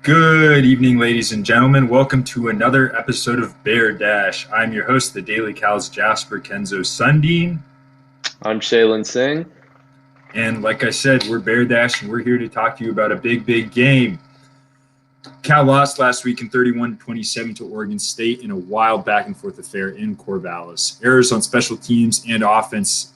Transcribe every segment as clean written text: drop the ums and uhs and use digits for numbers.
Good evening, ladies and gentlemen. Welcome to another episode of Bear Dash. I'm your host, the Daily Cal's Jasper Kenzo Sundin. I'm Shaylin Singh. And like I said, we're Bear Dash, and we're here to talk to you about a big game. Cal lost last week in 31-27 to Oregon State in a wild back-and-forth affair in Corvallis. Errors on special teams and offense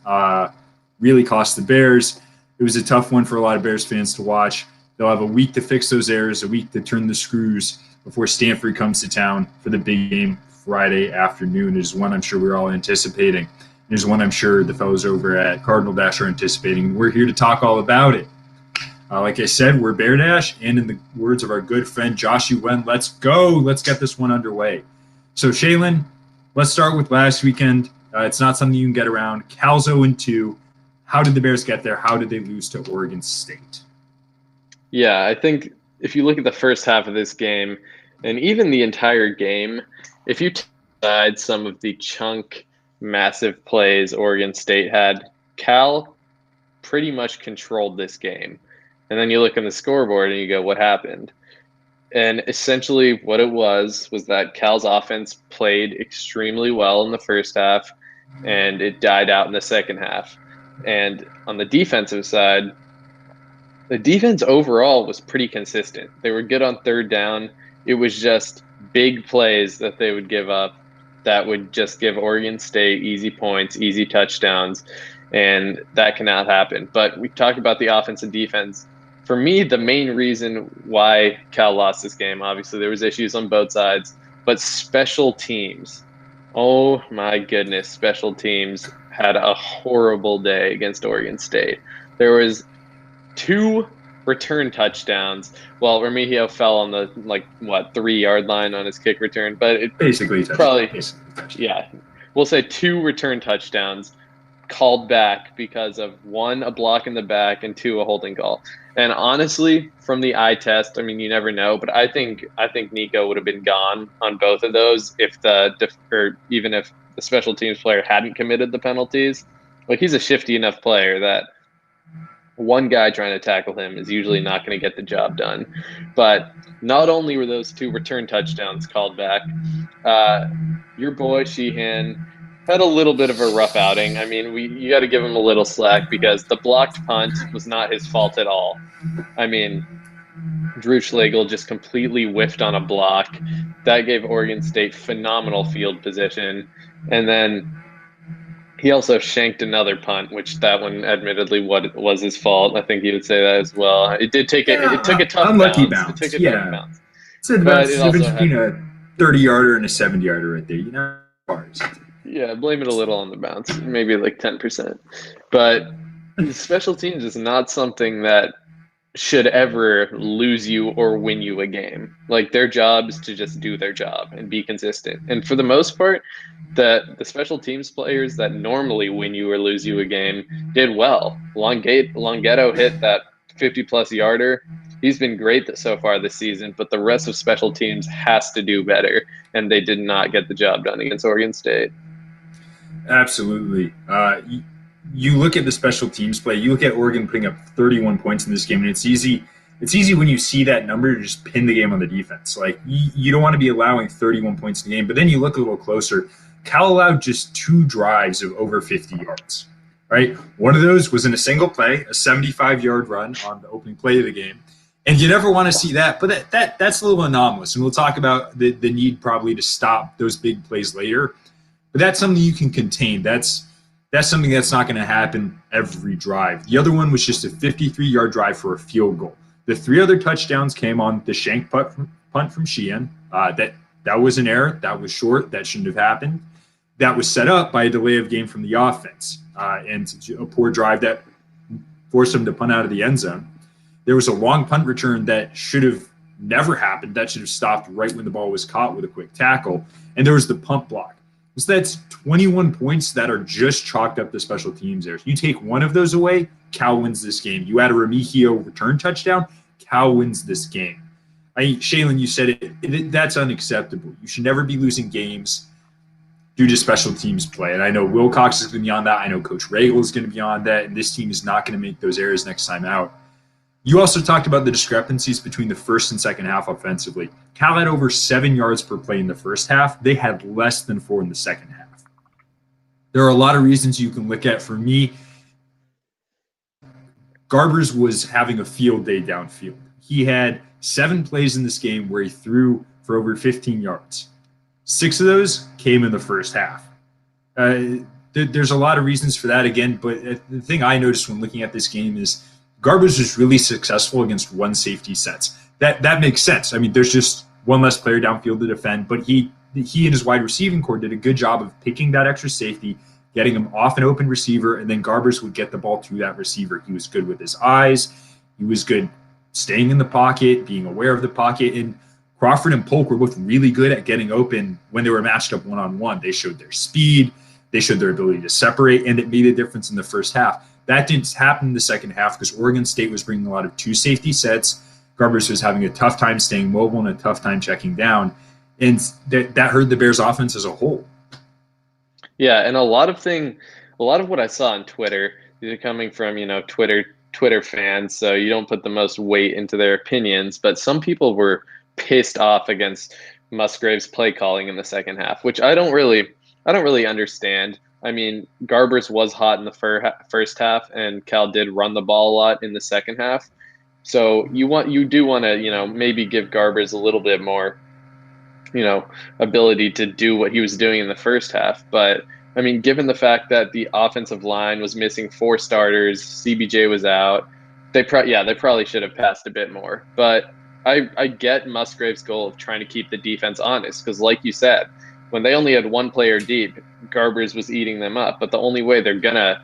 really cost the Bears. It was a tough one for a lot of Bears fans to watch. They'll have a week to fix those errors, a week to turn the screws before Stanford comes to town for the big game Friday afternoon. It is one I'm sure we're all anticipating. There's one I'm sure the fellows over at Cardinal Dash are anticipating. We're here to talk all about it. Like I said, we're Bear Dash, and in the words of our good friend Josh Wen, let's go. Let's get this one underway. So, Shaylin, let's start with last weekend. It's not something you can get around. Cal's 0-2. How did the Bears get there? How did they lose to Oregon State? Yeah, I think if you look at the first half of this game, and even the entire game, if you take aside some of the chunk, massive plays Oregon State had, Cal pretty much controlled this game. And then you look on the scoreboard and you go, what happened? And essentially what it was that Cal's offense played extremely well in the first half, and it died out in the second half. And on the defensive side, the defense overall was pretty consistent. They were good on third down. It was just big plays that they would give up that would just give Oregon State easy points, easy touchdowns, and that cannot happen. But we talked about the offense and defense. For me, the main reason why Cal lost this game, obviously there was issues on both sides, but special teams. Oh my goodness, special teams had a horrible day against Oregon State. There was 2 return touchdowns. Well, Remigio fell on the 3-yard line on his kick return, but it basically yeah, we'll say 2 return touchdowns called back because of 1, a block in the back, and 2, a holding call. And honestly, from the eye test, I mean, you never know, but I think Nico would have been gone on both of those if even if the special teams player hadn't committed the penalties. Like, he's a shifty enough player that one guy trying to tackle him is usually not going to get the job done. But not only were those 2 return touchdowns called back, your boy Sheehan had a little bit of a rough outing. I mean, you got to give him a little slack because the blocked punt was not his fault at all. I mean, Drew Schlegel just completely whiffed on a block. That gave Oregon State phenomenal field position. And then he also shanked another punt, which that one admittedly was his fault. I think he would say that as well. It did take it took a tough unlucky bounce. It took a tough bounce. It's the difference between a 30-yarder and a 70-yarder right there. You know, yeah, blame it a little on the bounce, maybe like 10%. But special teams is not something that should ever lose you or win you a game. Like, their job is to just do their job and be consistent. And for the most part, the special teams players that normally win you or lose you a game did well. Longetto hit that 50-plus yarder. He's been great so far this season, but the rest of special teams has to do better, and they did not get the job done against Oregon State. Absolutely. You look at the special teams play. You look at Oregon putting up 31 points in this game, and it's easy when you see that number to just pin the game on the defense. Like, you don't want to be allowing 31 points in the game, but then you look a little closer. Cal allowed just 2 drives of over 50 yards, right? One of those was in a single play, a 75-yard run on the opening play of the game. And you never want to see that, but that's a little anomalous. And we'll talk about the need probably to stop those big plays later. But that's something you can contain. That's something that's not going to happen every drive. The other one was just a 53-yard drive for a field goal. The 3 other touchdowns came on the shank punt from Sheehan. That was an error. That was short. That shouldn't have happened. That was set up by a delay of game from the offense and a poor drive that forced them to punt out of the end zone. There was a long punt return that should have never happened. That should have stopped right when the ball was caught with a quick tackle. And there was the punt block. So that's 21 points that are just chalked up to special teams there. You take one of those away, Cal wins this game. You add a Remigio return touchdown, Cal wins this game. Shaylin, you said it. That's unacceptable. You should never be losing games due to special teams play. And I know Wilcox is going to be on that. I know Coach Regal is going to be on that. And this team is not going to make those errors next time out. You also talked about the discrepancies between the first and second half offensively. Cal had over 7 yards per play in the first half. They had less than 4 in the second half. There are a lot of reasons you can look at. For me, Garbers was having a field day downfield. He had 7 plays in this game where he threw for over 15 yards. 6 of those came in the first half. There's a lot of reasons for that again, but the thing I noticed when looking at this game is Garbers was really successful against one safety sets. That makes sense. I mean, there's just one less player downfield to defend, but he and his wide receiving core did a good job of picking that extra safety, getting him off an open receiver, and then Garbers would get the ball to that receiver. He was good with his eyes. He was good staying in the pocket, being aware of the pocket. And Crawford and Polk were both really good at getting open when they were matched up one-on-one. They showed their speed. They showed their ability to separate, and it made a difference in the first half. That didn't happen in the second half because Oregon State was bringing a lot of 2 safety sets. Garbers was having a tough time staying mobile and a tough time checking down. And that hurt the Bears offense as a whole. Yeah, and a lot of what I saw on Twitter, these are coming from, Twitter fans, so you don't put the most weight into their opinions, but some people were pissed off against Musgrave's play calling in the second half, which I don't really understand. I mean, Garbers was hot in the first half, and Cal did run the ball a lot in the second half. So you do want to, maybe give Garbers a little bit more, ability to do what he was doing in the first half. But I mean, given the fact that the offensive line was missing 4 starters, CBJ was out, they probably should have passed a bit more. But I get Musgrave's goal of trying to keep the defense honest, because like you said, when they only had 1 player deep, Garbers was eating them up. But the only way they're gonna,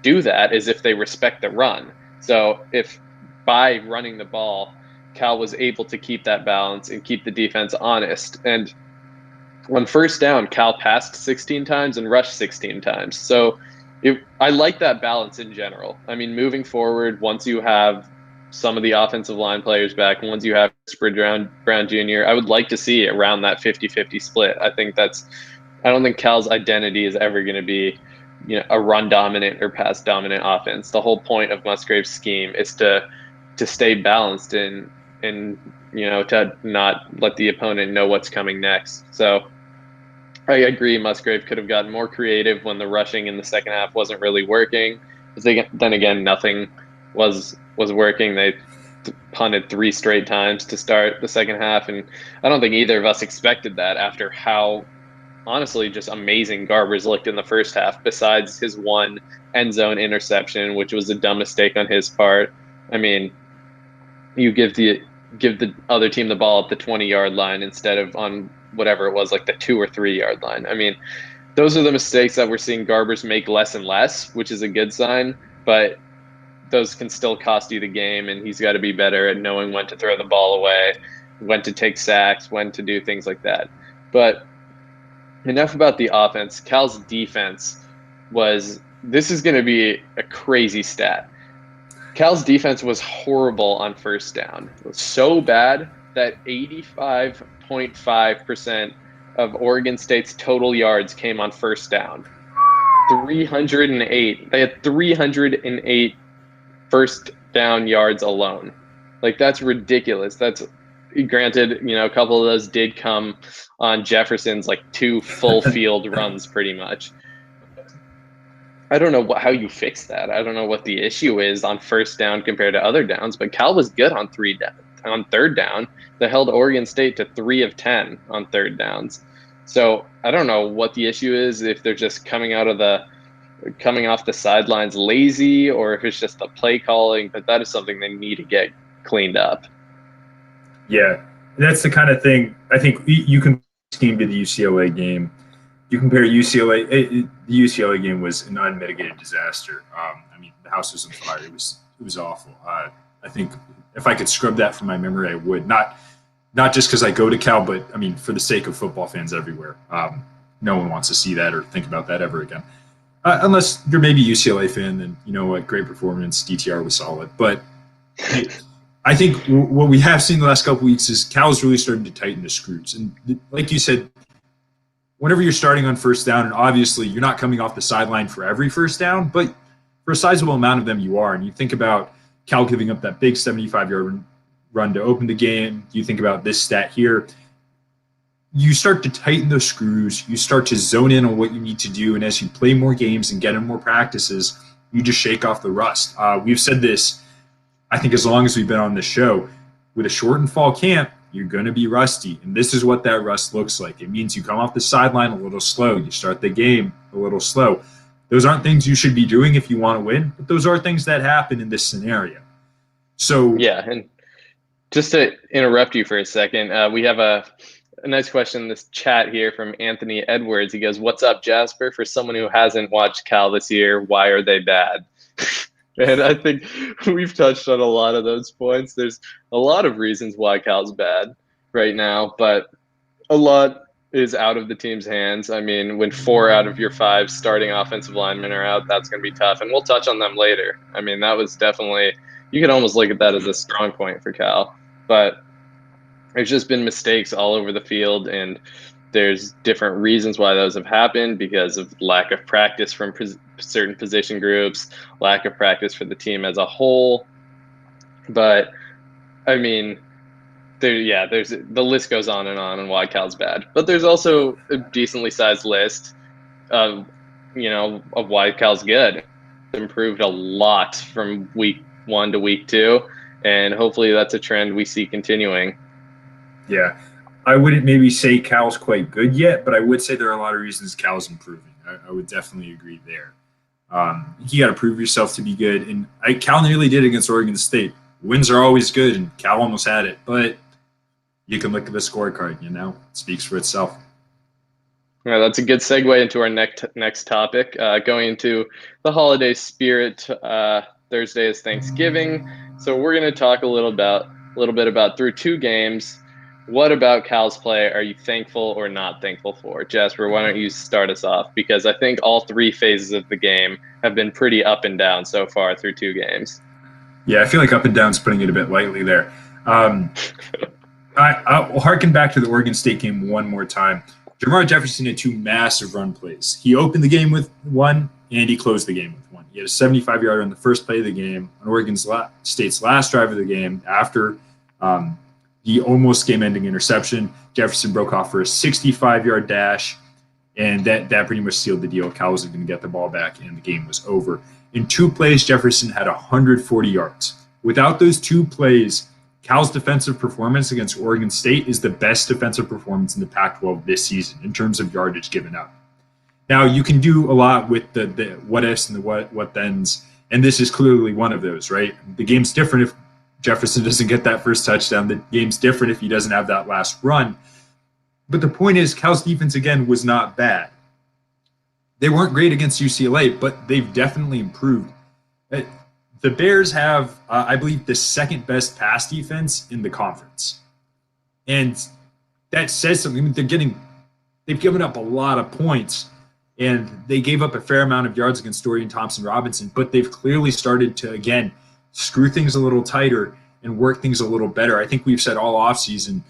do that is if they respect the run. So if by running the ball, Cal was able to keep that balance and keep the defense honest. And on first down, Cal passed 16 times and rushed 16 times. So I like that balance in general. I mean, moving forward, once you have some of the offensive line players back, and once you have Brown Jr., I would like to see around that 50-50 split. I don't think Cal's identity is ever going to be, a run dominant or pass dominant offense. The whole point of Musgrave's scheme is to stay balanced and to not let the opponent know what's coming next. So I agree Musgrave could have gotten more creative when the rushing in the second half wasn't really working. Then again, nothing was working. They punted 3 straight times to start the second half, and I don't think either of us expected that after how honestly just amazing Garbers looked in the first half, besides his 1 end zone interception, which was a dumb mistake on his part. I mean, you give the other team the ball at the 20-yard line instead of on whatever it was, like the 2 or 3-yard line. I mean, those are the mistakes that we're seeing Garbers make less and less, which is a good sign, but those can still cost you the game, and he's got to be better at knowing when to throw the ball away, when to take sacks, when to do things like that. But enough about the offense. Cal's defense this is going to be a crazy stat. Cal's defense was horrible on first down. It was so bad that 85.5% of Oregon State's total yards came on first down. 308. They had 308 first down yards alone. Like, that's ridiculous. That's granted, a couple of those did come on Jefferson's 2 full field runs pretty much. I don't know how you fix that. I don't know what the issue is on first down compared to other downs, but Cal was good on third down. They held Oregon State to 3 of 10 on third downs. So I don't know what the issue is, if they're just coming off the sidelines lazy, or if it's just the play calling, but that is something they need to get cleaned up. Yeah, that's the kind of thing I think you can scheme to the UCLA game. You compare UCLA, the UCLA game was an unmitigated disaster. I mean, the house was on fire. It was awful. I think if I could scrub that from my memory, I would. Not just because I go to Cal, but I mean, for the sake of football fans everywhere. No one wants to see that or think about that ever again. Unless you're maybe a UCLA fan, then you know what, great performance. DTR was solid. But I think what we have seen the last couple of weeks is Cal's really starting to tighten the screws. And like you said, whenever you're starting on first down, and obviously you're not coming off the sideline for every first down, but for a sizable amount of them you are. And you think about Cal giving up that big 75-yard run to open the game. You think about this stat here. You start to tighten those screws. You start to zone in on what you need to do. And as you play more games and get in more practices, you just shake off the rust. We've said this, I think, as long as we've been on this show. With a shortened fall camp, you're going to be rusty. And this is what that rust looks like. It means you come off the sideline a little slow. You start the game a little slow. Those aren't things you should be doing if you want to win, but those are things that happen in this scenario. So yeah, and just to interrupt you for a second, we have a nice question in this chat here from Anthony Edwards. He goes, "What's up, Jasper? For someone who hasn't watched Cal this year, why are they bad?" And I think we've touched on a lot of those points. There's a lot of reasons why Cal's bad right now, but a lot is out of the team's hands. I mean, when 4 out of your 5 starting offensive linemen are out, that's going to be tough. And we'll touch on them later. I mean, that was definitely, you could almost look at that as a strong point for Cal. But there's just been mistakes all over the field, and there's different reasons why those have happened because of lack of practice from certain position groups, lack of practice for the team as a whole. But, I mean, there's the list goes on why Cal's bad. But there's also a decently sized list of why Cal's good. Improved a lot from week 1 to week 2, and hopefully that's a trend we see continuing. Yeah, I wouldn't maybe say Cal's quite good yet, but I would say there are a lot of reasons Cal's improving. I would definitely agree there. You got to prove yourself to be good, and Cal nearly did against Oregon State. Wins are always good, and Cal almost had it, but you can look at the scorecard. It speaks for itself. Yeah, that's a good segue into our next topic. Going into the holiday spirit, Thursday is Thanksgiving, so we're going to talk a little bit about through 2 games. What about Cal's play are you thankful or not thankful for? Jasper, why don't you start us off? Because I think all 3 phases of the game have been pretty up and down so far through 2 games. Yeah, I feel like up and down's putting it a bit lightly there. I'll harken back to the Oregon State game one more time. Jamar Jefferson had 2 massive run plays. He opened the game with 1, and he closed the game with 1. He had a 75-yarder on the first play of the game, on Oregon State's last drive of the game after the almost game-ending interception. Jefferson broke off for a 65-yard dash, and that pretty much sealed the deal. Cal was going to get the ball back, and the game was over. In 2 plays, Jefferson had 140 yards. Without those 2 plays, Cal's defensive performance against Oregon State is the best defensive performance in the Pac-12 this season in terms of yardage given up. Now, you can do a lot with the what-ifs and the what-thens, and this is clearly one of those, right? The game's different if Jefferson doesn't get that first touchdown. The game's different if he doesn't have that last run. But the point is, Cal's defense, again, was not bad. They weren't great against UCLA, but they've definitely improved. The Bears have, I believe, the second best pass defense in the conference. And that says something. I mean, they've given up a lot of points, and they gave up a fair amount of yards against Dorian Thompson-Robinson, but they've clearly started to, again, screw things a little tighter and work things a little better. I think we've said all offseason,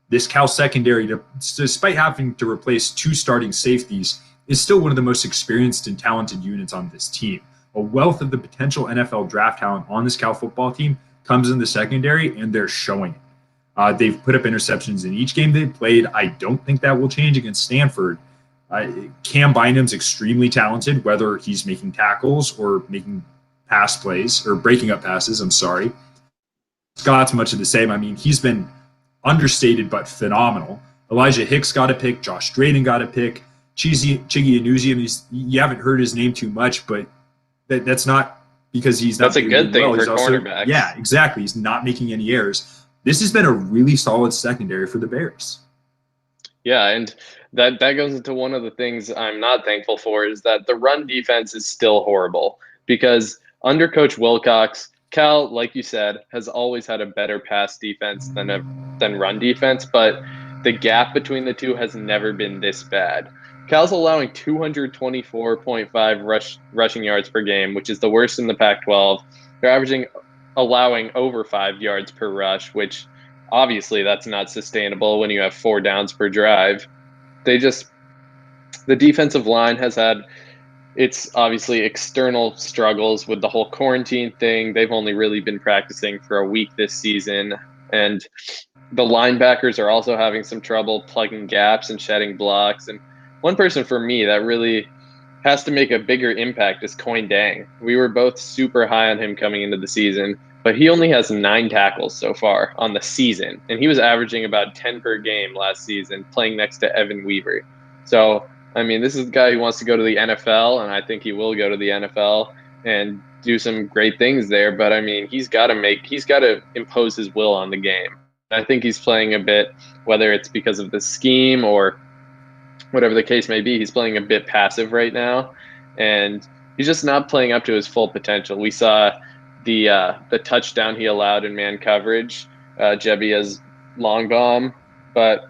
this Cal secondary, despite having to replace 2 starting safeties, is still one of the most experienced and talented units on this team. A wealth of the potential NFL draft talent on this Cal football team comes in the secondary, and they're showing it. They've put up interceptions in each game they've played. I don't think that will change against Stanford. Cam Bynum's extremely talented, whether he's making tackles or making pass plays or breaking up passes. Scott's much of the same. I mean, he's been understated but phenomenal. Elijah Hicks got a pick. Josh Drayden got a pick. Chigi Anuzi, you haven't heard his name too much, but that's not because he's not. That's a good thing for cornerbacks. Yeah, exactly. He's not making any errors. This has been a really solid secondary for the Bears. Yeah, and that goes into one of the things I'm not thankful for is that the run defense is still horrible because under Coach Wilcox, Cal, like you said, has always had a better pass defense than run defense, but the gap between the two has never been this bad. Cal's allowing 224.5 rushing yards per game, which is the worst in the Pac-12. They're allowing over 5 yards per rush, which obviously that's not sustainable when you have 4 downs per drive. The defensive line has had It's obviously external struggles with the whole quarantine thing. They've only really been practicing for a week this season. And the linebackers are also having some trouble plugging gaps and shedding blocks. And one person for me that really has to make a bigger impact is Coin Dang. We were both super high on him coming into the season, but he only has 9 tackles so far on the season. And he was averaging about 10 per game last season, playing next to Evan Weaver. So, I mean, this is a guy who wants to go to the NFL, and I think he will go to the NFL and do some great things there. But I mean, he's got to impose his will on the game. I think he's playing a bit, whether it's because of the scheme or whatever the case may be, he's playing a bit passive right now, and he's just not playing up to his full potential. We saw the touchdown he allowed in man coverage, Jebia's long bomb, but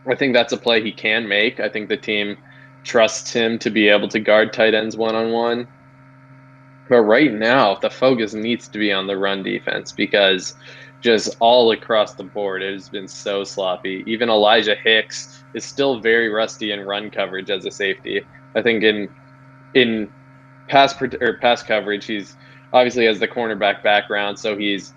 I think that's a play he can make. I think the team trusts him to be able to guard tight ends one-on-one. But right now, the focus needs to be on the run defense because just all across the board, it has been so sloppy. Even Elijah Hicks is still very rusty in run coverage as a safety. I think in pass coverage, he's obviously has the cornerback background, so he's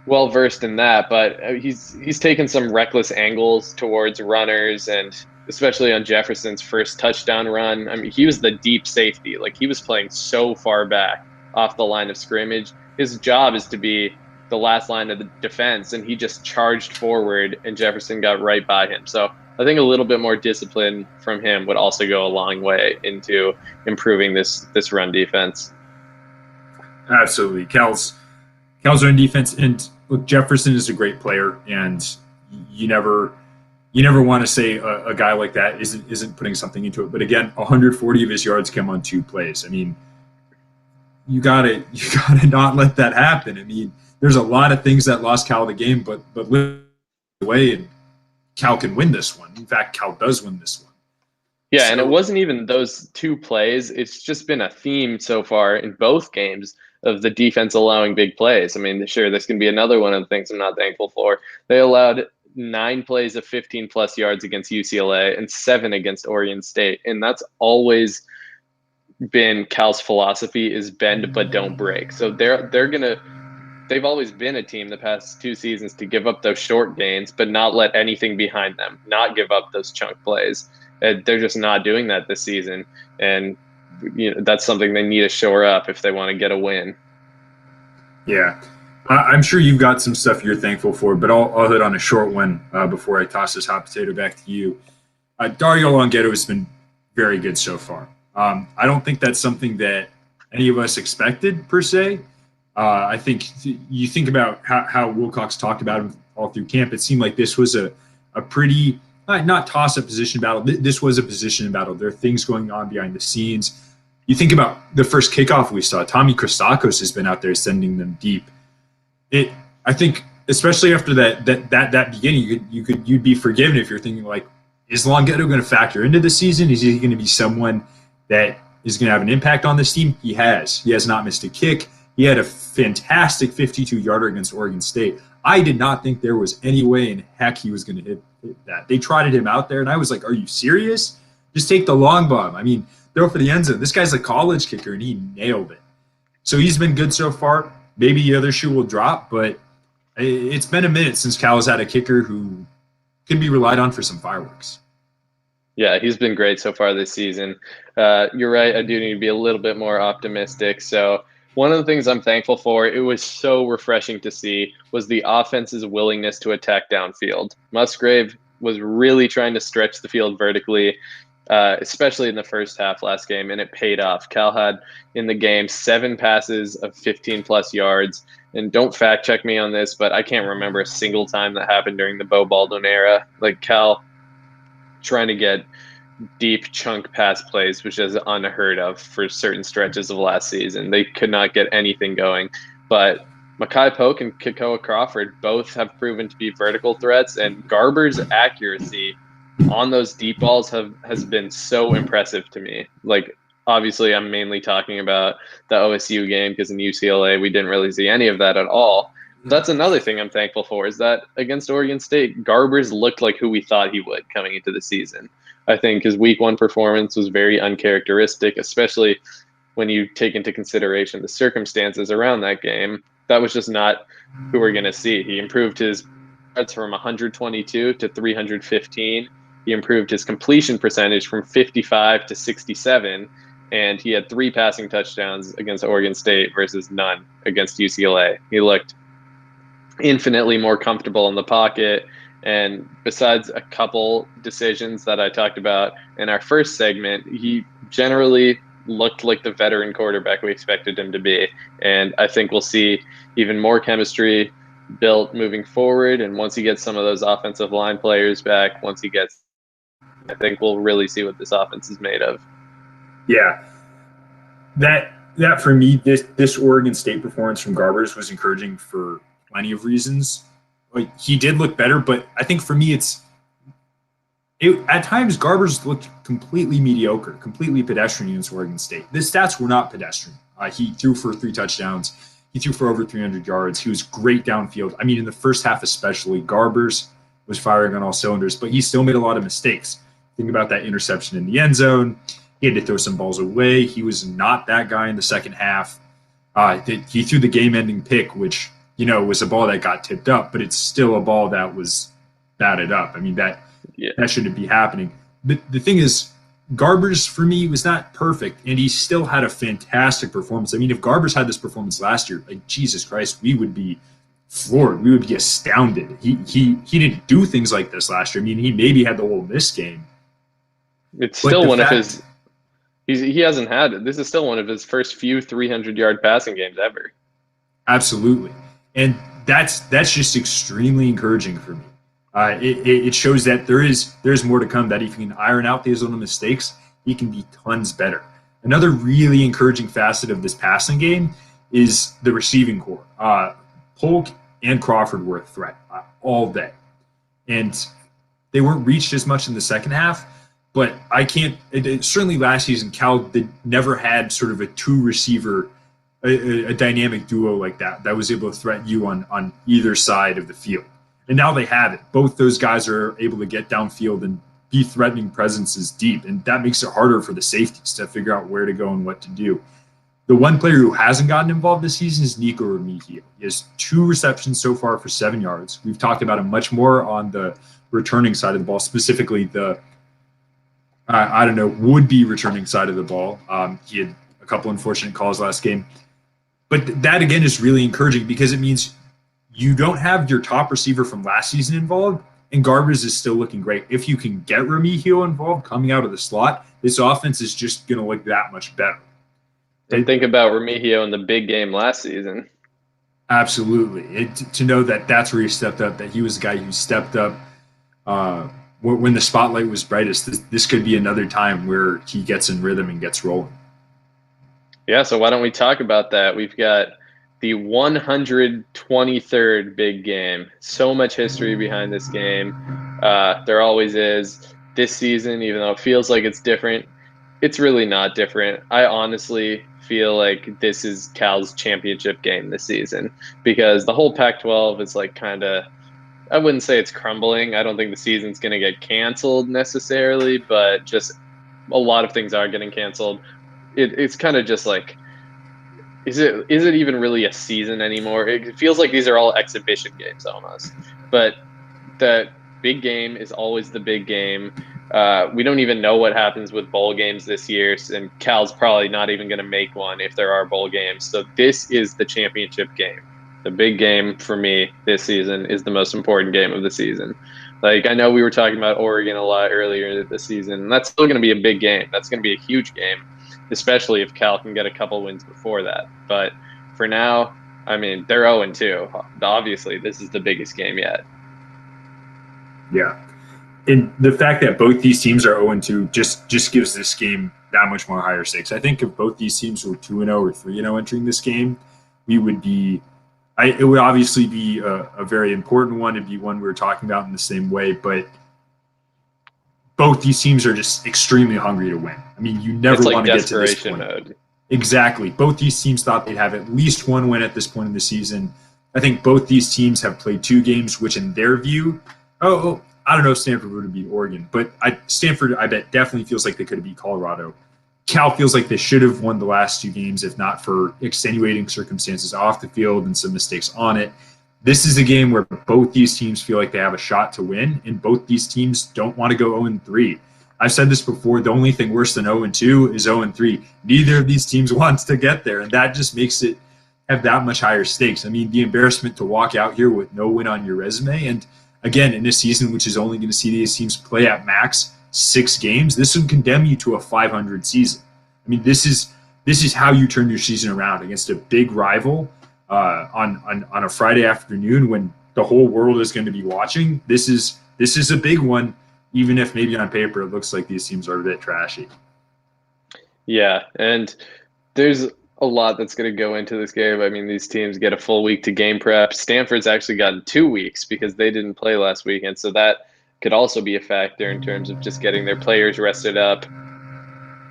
well versed in that. But he's taken some reckless angles towards runners, and especially on Jefferson's first touchdown run. I mean, he was the deep safety. Like, he was playing so far back off the line of scrimmage. His job is to be the last line of the defense, and he just charged forward, and Jefferson got right by him. So I think a little bit more discipline from him would also go a long way into improving this run defense. Absolutely. Cal's run defense, and look, Jefferson is a great player, and you never want to say a guy like that isn't putting something into it. But again, 140 of his yards come on 2 plays. I mean, you gotta not let that happen. I mean, there's a lot of things that lost Cal the game, but away, and Cal can win this one. In fact, Cal does win this one. Yeah, and it wasn't even those 2 plays. It's just been a theme so far in both games of the defense allowing big plays. I mean, sure, this can be another one of the things I'm not thankful for. They allowed 9 plays of 15 plus yards against UCLA and 7 against Oregon State. And that's always been Cal's philosophy, is bend but don't break. So they've always been a team the past 2 seasons to give up those short gains, but not let anything behind them, not give up those chunk plays. They're just not doing that this season. And that's something they need to shore up if they want to get a win. Yeah. I'm sure you've got some stuff you're thankful for, but I'll hit on a short one before I toss this hot potato back to you. Dario Longetto has been very good so far. I don't think that's something that any of us expected, per se. I think you think about how Wilcox talked about him all through camp. It seemed like this was a pretty, not toss-up position battle. This was a position battle. There are things going on behind the scenes. You think about the first kickoff we saw. Tommy Christakis has been out there sending them deep. I think, especially after that beginning, you'd be forgiven if you're thinking, like, is Longetto going to factor into the season? Is he going to be someone that is going to have an impact on this team? He has. He has not missed a kick. He had a fantastic 52-yarder against Oregon State. I did not think there was any way in heck he was going to hit that. They trotted him out there, and I was like, are you serious? Just take the long bomb. I mean, throw for the end zone. This guy's a college kicker, and he nailed it. So he's been good so far. Maybe the other shoe will drop, but it's been a minute since Cal has had a kicker who can be relied on for some fireworks. Yeah, he's been great so far this season. You're right. I do need to be a little bit more optimistic. So one of the things I'm thankful for, it was so refreshing to see, was the offense's willingness to attack downfield. Musgrave was really trying to stretch the field vertically, especially in the first half last game, and it paid off. Cal had in the game 7 passes of 15-plus yards. And don't fact check me on this, but I can't remember a single time that happened during the Bo Baldwin era. Like, Cal trying to get deep chunk pass plays, which is unheard of for certain stretches of last season. They could not get anything going. But Makai Polk and Kekoa Crawford both have proven to be vertical threats, and Garber's accuracy on those deep balls has been so impressive to me. Like, obviously, I'm mainly talking about the OSU game, because in UCLA, we didn't really see any of that at all. That's another thing I'm thankful for, is that against Oregon State, Garbers looked like who we thought he would coming into the season. I think his week one performance was very uncharacteristic, especially when you take into consideration the circumstances around that game. That was just not who we're going to see. He improved his yards from 122 to 315. He improved his completion percentage from 55 to 67. And he had 3 passing touchdowns against Oregon State versus none against UCLA. He looked infinitely more comfortable in the pocket. And besides a couple decisions that I talked about in our first segment, he generally looked like the veteran quarterback we expected him to be. And I think we'll see even more chemistry built moving forward. And once he gets some of those offensive line players back, I think we'll really see what this offense is made of. Yeah, that for me, this Oregon State performance from Garbers was encouraging for plenty of reasons. Like, he did look better, but I think for me, at times Garbers looked completely mediocre, completely pedestrian against Oregon State. The stats were not pedestrian. He threw for 3 touchdowns. He threw for over 300 yards. He was great downfield. I mean, in the first half especially, Garbers was firing on all cylinders, but he still made a lot of mistakes. Think about that interception in the end zone. He had to throw some balls away. He was not that guy in the second half. He threw the game-ending pick, which, was a ball that got tipped up, but it's still a ball that was batted up. I mean, that shouldn't be happening. The thing is, Garbers, for me, was not perfect, and he still had a fantastic performance. I mean, if Garbers had this performance last year, like, Jesus Christ, we would be floored. We would be astounded. He didn't do things like this last year. I mean, he maybe had the Ole Miss game. It's still one of his – he hasn't had it. This is still one of his first few 300-yard passing games ever. Absolutely. And that's just extremely encouraging for me. It shows that there's more to come, that if he can iron out these little mistakes, he can be tons better. Another really encouraging facet of this passing game is the receiving core. Polk and Crawford were a threat all day. And they weren't reached as much in the second half, but certainly last season, Cal never had sort of a 2-receiver, a dynamic duo like that was able to threaten you on either side of the field. And now they have it. Both those guys are able to get downfield and be threatening presences deep, and that makes it harder for the safeties to figure out where to go and what to do. The one player who hasn't gotten involved this season is Nico Remigio. He has 2 receptions so far for 7 yards. We've talked about him much more on the returning side of the ball, specifically the would-be returning side of the ball. He had a couple unfortunate calls last game. But that, again, is really encouraging because it means you don't have your top receiver from last season involved, and Garbers is still looking great. If you can get Remigio involved coming out of the slot, this offense is just going to look that much better. And think about Remigio in the big game last season. Absolutely. To know that that's where he stepped up, that he was the guy who stepped up when the spotlight was brightest. This could be another time where he gets in rhythm and gets rolling. Yeah, so why don't we talk about that? We've got the 123rd big game. So much history behind this game. There always is. This season, even though it feels like it's different, it's really not different. I honestly feel like this is Cal's championship game this season because the whole Pac-12 is like kind of, I wouldn't say it's crumbling. I don't think the season's going to get canceled necessarily, but just a lot of things are getting canceled. It's kind of just like, is it even really a season anymore? It feels like these are all exhibition games almost. But the big game is always the big game. We don't even know what happens with bowl games this year, and Cal's probably not even going to make one if there are bowl games. So this is the championship game. The big game for me this season is the most important game of the season. Like, I know we were talking about Oregon a lot earlier this season, and that's still going to be a big game. That's going to be a huge game, especially if Cal can get a couple wins before that. But for now, I mean, they're 0-2. Obviously, this is the biggest game yet. Yeah. And the fact that both these teams are 0-2 just gives this game that much more higher stakes. I think if both these teams were 2-0 or 3-0 entering this game, we would be it would obviously be a very important one. It'd be one we were talking about in the same way, but both these teams are just extremely hungry to win. I mean, you never want to get to this point. Mode. Exactly. Both these teams thought they'd have at least one win at this point in the season. I think both these teams have played 2 games, which in their view, I don't know if Stanford would have beat Oregon, but Stanford, I bet, definitely feels like they could have beat Colorado. Cal feels like they should have won the last 2 games, if not for extenuating circumstances off the field and some mistakes on it. This is a game where both these teams feel like they have a shot to win, and both these teams don't want to go 0-3. I've said this before. The only thing worse than 0-2 is 0-3. Neither of these teams wants to get there, and that just makes it have that much higher stakes. I mean, the embarrassment to walk out here with no win on your resume, and again, in a season which is only going to see these teams play at max 6 games, this would condemn you to a 500 season. I mean, this is how you turn your season around against a big rival on a Friday afternoon when the whole world is going to be watching. This is a big one, even if maybe on paper it looks like these teams are a bit trashy. Yeah, and there's a lot that's going to go into this game. I mean, these teams get a full week to game prep. Stanford's actually gotten 2 weeks because they didn't play last weekend, so that could also be a factor in terms of just getting their players rested up.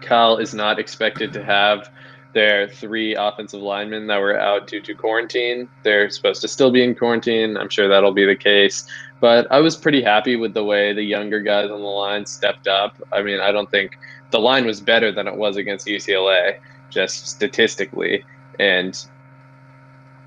Cal is not expected to have their 3 offensive linemen that were out due to quarantine. They're supposed to still be in quarantine. I'm sure that'll be the case. But I was pretty happy with the way the younger guys on the line stepped up. I mean, I don't think the line was better than it was against UCLA, just statistically. And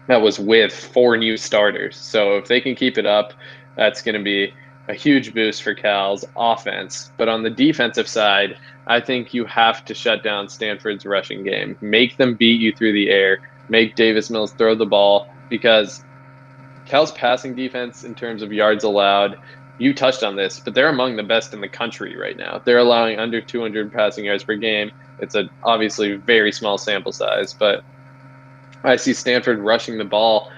that was with 4 new starters. So if they can keep it up, that's going to be a huge boost for Cal's offense. But on the defensive side, I think you have to shut down Stanford's rushing game. Make them beat you through the air. Make Davis Mills throw the ball, because Cal's passing defense in terms of yards allowed, you touched on this, but they're among the best in the country right now. They're allowing under 200 passing yards per game. It's a obviously very small sample size, but I see Stanford rushing the ball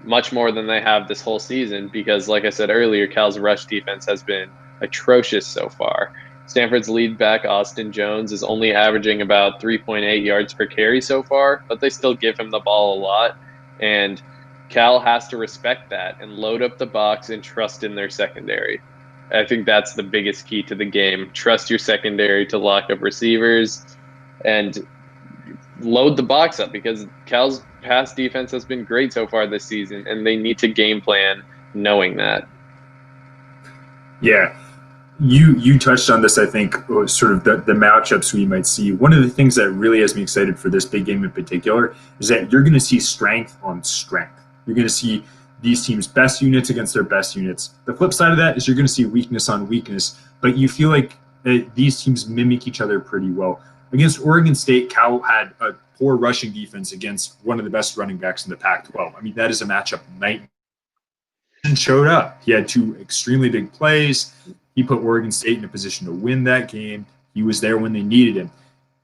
much more than they have this whole season because, like I said earlier, Cal's rush defense has been atrocious so far. Stanford's lead back, Austin Jones, is only averaging about 3.8 yards per carry so far, but they still give him the ball a lot. And Cal has to respect that and load up the box and trust in their secondary. I think that's the biggest key to the game. Trust your secondary to lock up receivers and load the box up, because Cal's pass defense has been great so far this season, and they need to game plan knowing that. Yeah. You touched on this, I think, sort of the matchups we might see. One of the things that really has me excited for this big game in particular is that you're going to see strength on strength. You're going to see these teams' best units against their best units. The flip side of that is you're going to see weakness on weakness, but you feel like these teams mimic each other pretty well. Against Oregon State, Cal had a poor rushing defense against one of the best running backs in the Pac-12. I mean, that is a matchup night. And showed up. He had 2 extremely big plays. He put Oregon State in a position to win that game. He was there when they needed him.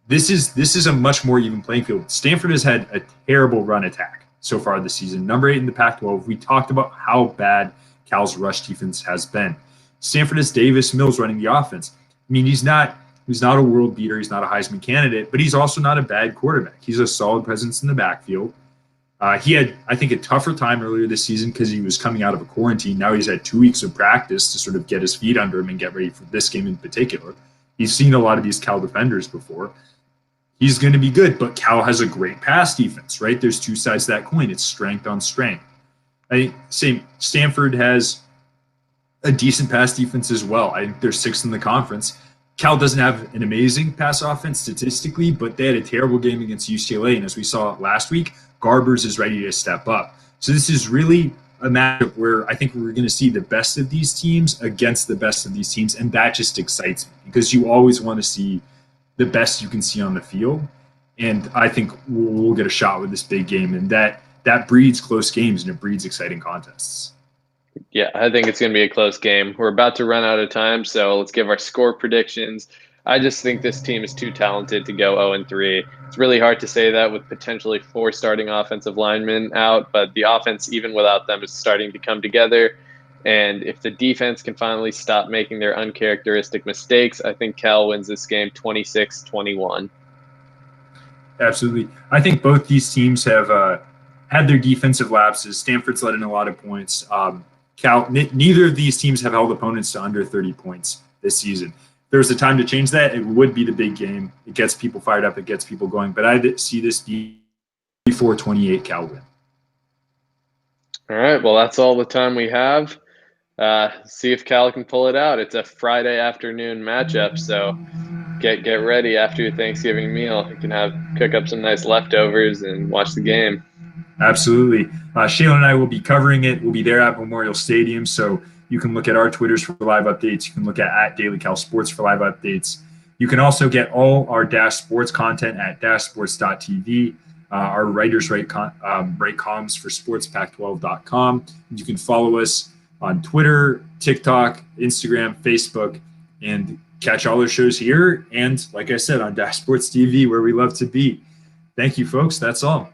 This is a much more even playing field. Stanford has had a terrible run attack so far this season. Number 8 in the Pac-12. We talked about how bad Cal's rush defense has been. Stanford has Davis Mills running the offense. I mean, he's not a world beater. He's not a Heisman candidate, but he's also not a bad quarterback. He's a solid presence in the backfield. He had, I think, a tougher time earlier this season because he was coming out of a quarantine. Now he's had 2 weeks of practice to sort of get his feet under him and get ready for this game in particular. He's seen a lot of these Cal defenders before. He's going to be good, but Cal has a great pass defense, right? There's 2 sides to that coin. It's strength on strength. I think Stanford has a decent pass defense as well. I think they're 6th in the conference. Cal doesn't have an amazing pass offense statistically, but they had a terrible game against UCLA, and as we saw last week, Garbers is ready to step up. So this is really a matchup where I think we're going to see the best of these teams against the best of these teams, and that just excites me because you always want to see the best you can see on the field, and I think we'll get a shot with this big game, and that breeds close games and it breeds exciting contests. Yeah, I think it's going to be a close game. We're about to run out of time, so let's give our score predictions. I just think this team is too talented to go 0-3. It's really hard to say that with potentially 4 starting offensive linemen out, but the offense, even without them, is starting to come together. And if the defense can finally stop making their uncharacteristic mistakes, I think Cal wins this game 26-21. Absolutely. I think both these teams have had their defensive lapses. Stanford's let in a lot of points. Neither of these teams have held opponents to under 30 points this season. If there's a time to change that, it would be the big game. It gets people fired up. It gets people going. But I see this be 24-28 Cal win. All right. Well, that's all the time we have. See if Cal can pull it out. It's a Friday afternoon matchup, so get ready after your Thanksgiving meal. You can cook up some nice leftovers and watch the game. Absolutely. Shayla and I will be covering it. We'll be there at Memorial Stadium, so you can look at our Twitters for live updates. You can look at Daily Cal Sports for live updates. You can also get all our Dash Sports content at dashsports.tv. Our writers write comms for sportspac12.com. You can follow us on Twitter, TikTok, Instagram, Facebook, and catch all our shows here. And like I said, on Dash Sports TV, where we love to be. Thank you, folks. That's all.